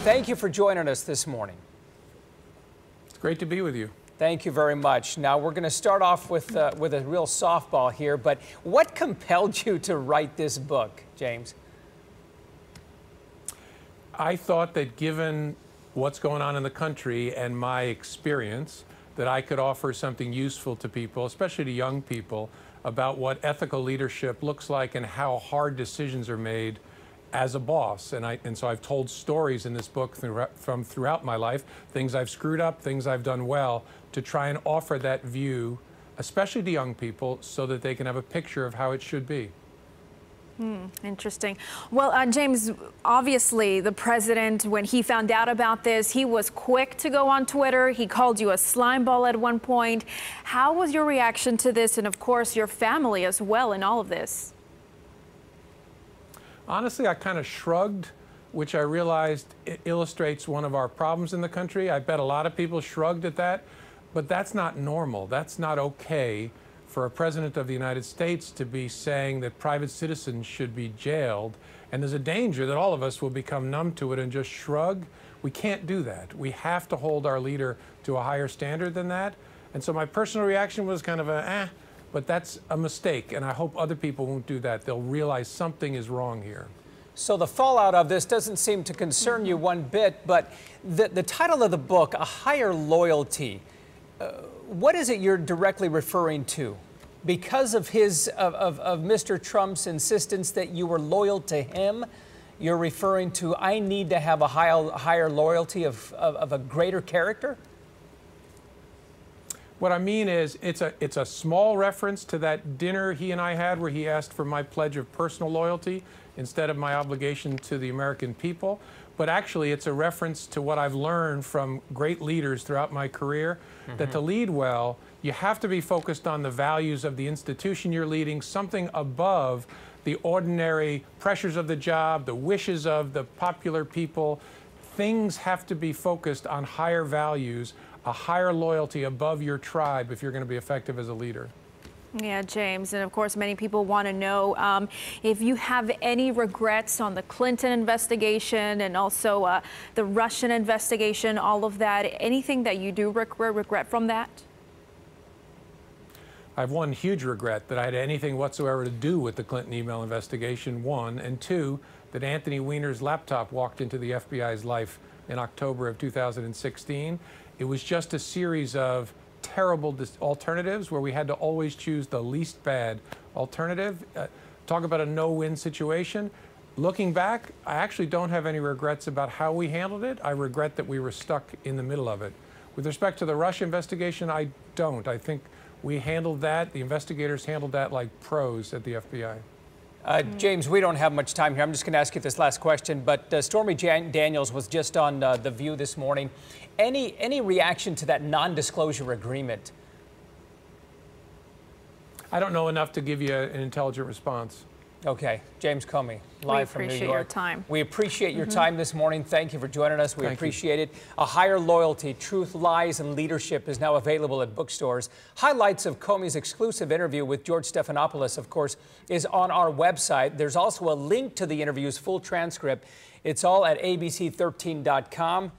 thank you for joining us this morning. It's great to be with you. Thank you very much. Now, we're going to start off with a real softball here, but what compelled you to write this book, James? I thought that given what's going on in the country and my experience, that I could offer something useful to people, especially to young people, about what ethical leadership looks like and how hard decisions are made as a boss. And so I've told stories in this book from throughout my life, things I've screwed up, things I've done well, to try and offer that view, especially to young people, so that they can have a picture of how it should be. Interesting. Well, James, obviously the president, when he found out about this, he was quick to go on Twitter. He called you a slime ball at one point. How was your reaction to this, and of course your family as well in all of this? Honestly, I kind of shrugged, which I realized it illustrates one of our problems in the country. I bet a lot of people shrugged at that, but that's not normal. That's not okay for a president of the United States to be saying that private citizens should be jailed. And there's a danger that all of us will become numb to it and just shrug. We can't do that. We have to hold our leader to a higher standard than that. And so my personal reaction was kind of but that's a mistake. And I hope other people won't do that. They'll realize something is wrong here. So the fallout of this doesn't seem to concern you one bit, but the title of the book, A Higher Loyalty, what is it you're directly referring to? Because of Mr. Trump's insistence that you were loyal to him, you're referring to, I need to have a higher loyalty of a greater character? What I mean is, it's a small reference to that dinner he and I had where he asked for my pledge of personal loyalty instead of my obligation to the American people. But actually, it's a reference to what I've learned from great leaders throughout my career, that to lead well, you have to be focused on the values of the institution you're leading, something above the ordinary pressures of the job, the wishes of the popular people. Things have to be focused on higher values, a higher loyalty above your tribe if you're going to be effective as a leader. Yeah, James, and of course many people want to know if you have any regrets on the Clinton investigation and also the Russian investigation, all of that. Anything that you do regret from that? I have one huge regret, that I had anything whatsoever to do with the Clinton email investigation, one, and two, that Anthony Weiner's laptop walked into the FBI's life in October of 2016. It was just a series of terrible alternatives where we had to always choose the least bad alternative. Talk about a no-win situation. Looking back, I actually don't have any regrets about how we handled it. I regret that we were stuck in the middle of it. With respect to the Russia investigation, I don't. I think we handled that, the investigators handled that like pros at the FBI. James, we don't have much time here. I'm just going to ask you this last question, but Stormy Daniels was just on The View this morning. Any reaction to that non-disclosure agreement? I don't know enough to give you an intelligent response. Okay. James Comey, live from New York. We appreciate your time. We appreciate your time this morning. Thank you for joining us. We appreciate it. A Higher Loyalty, Truth, Lies, and Leadership is now available at bookstores. Highlights of Comey's exclusive interview with George Stephanopoulos, of course, is on our website. There's also a link to the interview's full transcript. It's all at abc13.com.